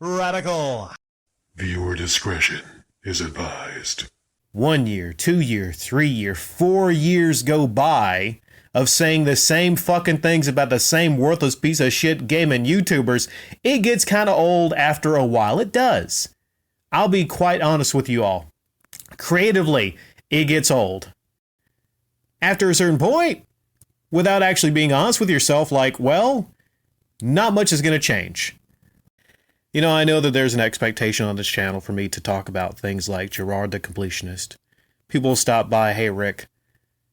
Radical. Viewer discretion is advised. 1 year, 2 year, 3 year, 4 years go by of saying the same fucking things about the same worthless piece of shit gaming YouTubers. It gets kind of old after a while. It does. I'll be quite honest with you all. Creatively, it gets old. After a certain point, without actually being honest with yourself, like, well, not much is going to change. You know, I know that there's an expectation on this channel for me to talk about things like Jirad the Completionist. People will stop by, hey Rick,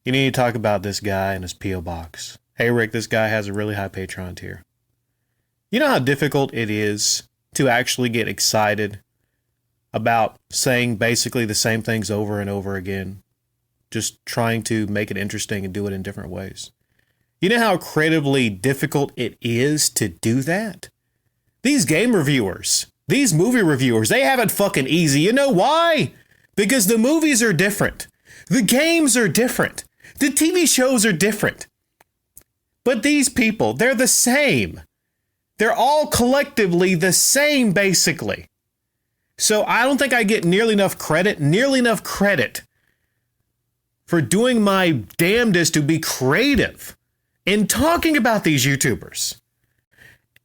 you need to talk about this guy and his P.O. box. Hey Rick, this guy has a really high Patreon tier. You know how difficult it is to actually get excited about saying basically the same things over and over again, just trying to make it interesting and do it in different ways. You know how creatively difficult it is to do that? These game reviewers, these movie reviewers, they have it fucking easy. You know why? Because the movies are different. The games are different. The TV shows are different. But these people, they're the same. They're all collectively the same, basically. So I don't think I get nearly enough credit for doing my damnedest to be creative in talking about these YouTubers.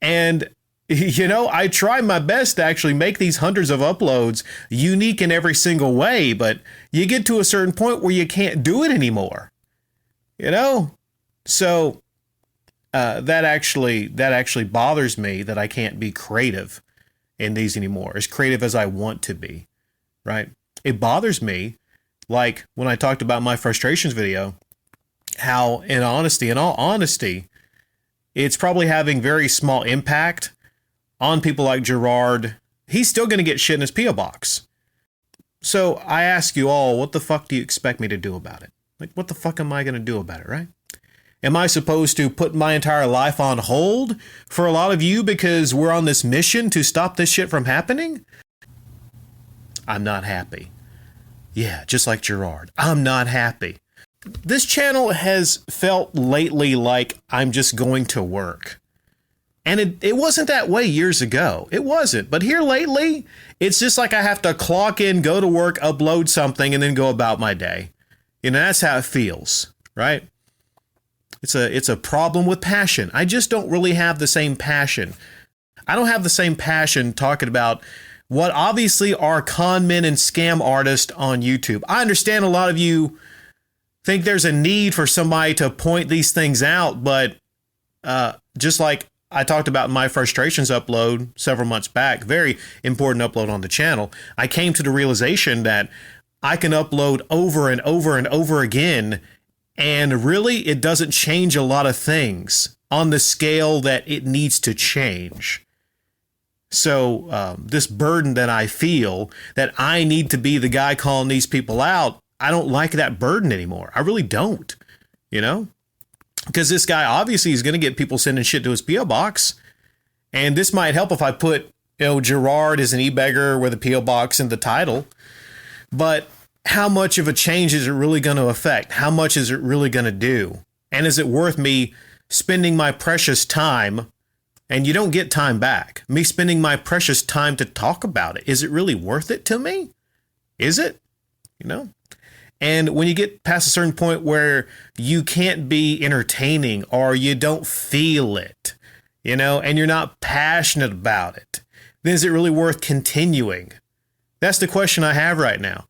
And you know, I try my best to actually make these hundreds of uploads unique in every single way, but you get to a certain point where you can't do it anymore. You know? So that actually bothers me that I can't be creative in these anymore, as creative as I want to be, right? It bothers me, like when I talked about my frustrations video, how in all honesty, it's probably having very small impact on people like Jirad. He's still going to get shit in his P.O. box. So I ask you all, what the fuck do you expect me to do about it? Like, what the fuck am I going to do about it, right? Am I supposed to put my entire life on hold for a lot of you because we're on this mission to stop this shit from happening? I'm not happy. Yeah, just like Jirad. I'm not happy. This channel has felt lately like I'm just going to work. And it wasn't that way years ago. It wasn't. But here lately, it's just like I have to clock in, go to work, upload something, and then go about my day. You know, that's how it feels, right? It's a problem with passion. I just don't really have the same passion. I don't have the same passion talking about what obviously are con men and scam artists on YouTube. I understand a lot of you think there's a need for somebody to point these things out, but just like I talked about in my frustrations upload several months back, very important upload on the channel, I came to the realization that I can upload over and over and over again, and really it doesn't change a lot of things on the scale that it needs to change. So this burden that I feel that I need to be the guy calling these people out, I don't like that burden anymore. I really don't, you know? Because this guy obviously is going to get people sending shit to his P.O. box. And this might help if I put, you know, Jirad is an e-beggar with a P.O. box in the title. But how much of a change is it really going to affect? How much is it really going to do? And is it worth me spending my precious time, and you don't get time back, me spending my precious time to talk about it? Is it really worth it to me? Is it? You know? And when you get past a certain point where you can't be entertaining or you don't feel it, you know, and you're not passionate about it, then is it really worth continuing? That's the question I have right now.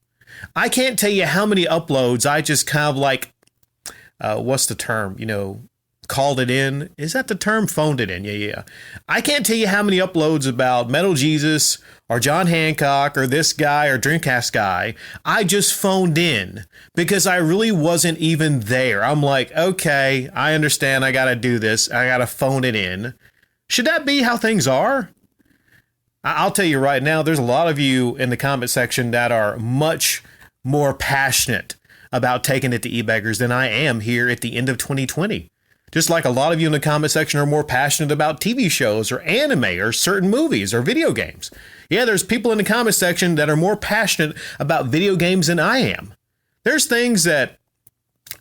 I can't tell you how many uploads I just kind of like, what's the term, you know, called it in. Is that the term? Phoned it in. Yeah. I can't tell you how many uploads about Metal Jesus or John Hancock or this guy or Dreamcast guy I just phoned in because I really wasn't even there. I'm like, okay, I understand. I got to do this. I got to phone it in. Should that be how things are? I'll tell you right now, there's a lot of you in the comment section that are much more passionate about taking it to e-beggars than I am here at the end of 2020. Just like a lot of you in the comment section are more passionate about TV shows or anime or certain movies or video games. Yeah, there's people in the comment section that are more passionate about video games than I am. There's things that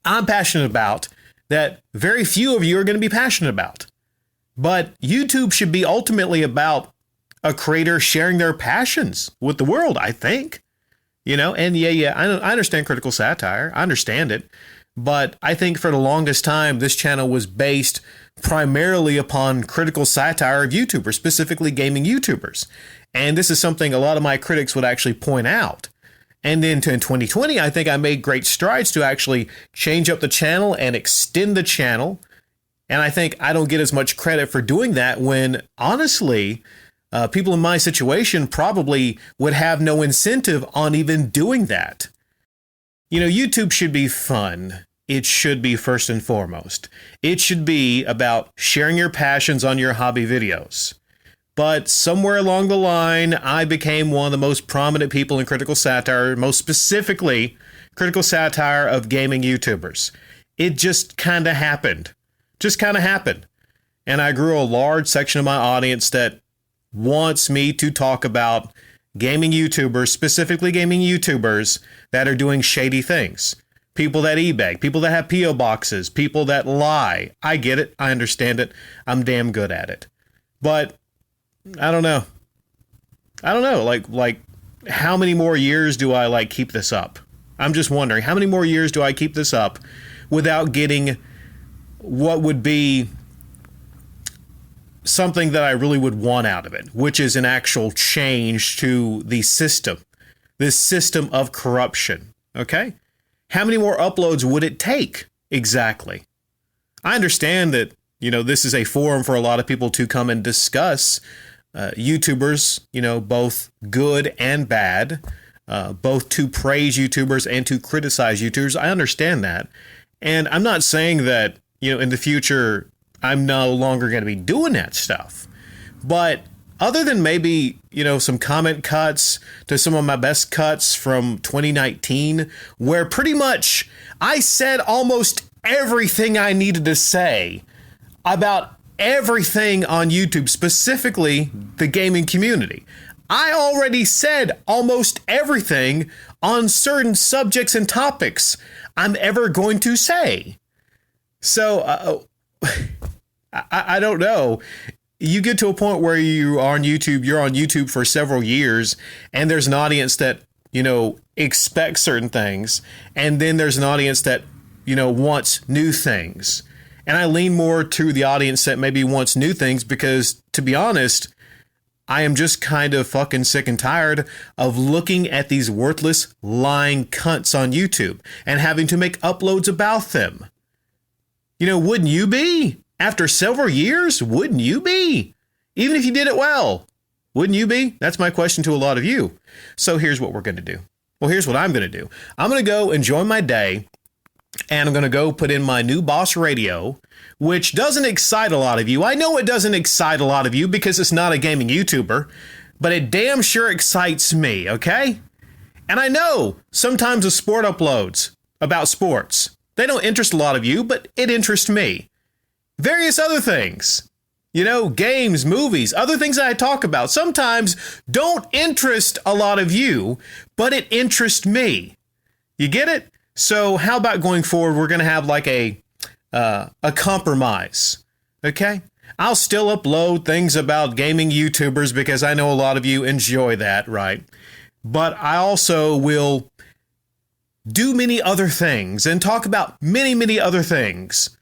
I'm passionate about that very few of you are going to be passionate about. But YouTube should be ultimately about a creator sharing their passions with the world, I think. And I understand critical satire. I understand it. But I think for the longest time, this channel was based primarily upon critical satire of YouTubers, specifically gaming YouTubers. And this is something a lot of my critics would actually point out. And then in 2020, I think I made great strides to actually change up the channel and extend the channel. And I think I don't get as much credit for doing that when, honestly, people in my situation probably would have no incentive on even doing that. YouTube should be fun. It should be first and foremost. It should be about sharing your passions on your hobby videos. But somewhere along the line, I became one of the most prominent people in critical satire, most specifically critical satire of gaming YouTubers. It just kind of happened. And I grew a large section of my audience that wants me to talk about gaming YouTubers, specifically gaming YouTubers that are doing shady things. People that e-bag, people that have P.O. boxes, people that lie. I get it. I understand it. I'm damn good at it. But I don't know. Like how many more years do I keep this up? I'm just wondering, how many more years do I keep this up without getting what would be something that I really would want out of it, which is an actual change to the system, this system of corruption. Okay? How many more uploads would it take exactly? I understand that, this is a forum for a lot of people to come and discuss YouTubers, both good and bad, both to praise YouTubers and to criticize YouTubers. I understand that. And I'm not saying that, in the future, I'm no longer going to be doing that stuff. But other than maybe, some comment cuts to some of my best cuts from 2019, where pretty much I said almost everything I needed to say about everything on YouTube, specifically the gaming community. I already said almost everything on certain subjects and topics I'm ever going to say. So, I don't know. You get to a point where you're on YouTube for several years, and there's an audience that, expects certain things. And then there's an audience that, wants new things. And I lean more to the audience that maybe wants new things because, to be honest, I am just kind of fucking sick and tired of looking at these worthless, lying cunts on YouTube and having to make uploads about them. Wouldn't you be? After several years, wouldn't you be? Even if you did it well, wouldn't you be? That's my question to a lot of you. So here's what we're going to do. Well, here's what I'm going to do. I'm going to go enjoy my day, and I'm going to go put in my new Boss Radio, which doesn't excite a lot of you. I know it doesn't excite a lot of you because it's not a gaming YouTuber, but it damn sure excites me, okay? And I know sometimes the sport uploads about sports, they don't interest a lot of you, but it interests me. Various other things, games, movies, other things that I talk about sometimes don't interest a lot of you, but it interests me. You get it? So how about going forward, we're going to have a compromise, okay? I'll still upload things about gaming YouTubers because I know a lot of you enjoy that, right? But I also will do many other things and talk about many, many other things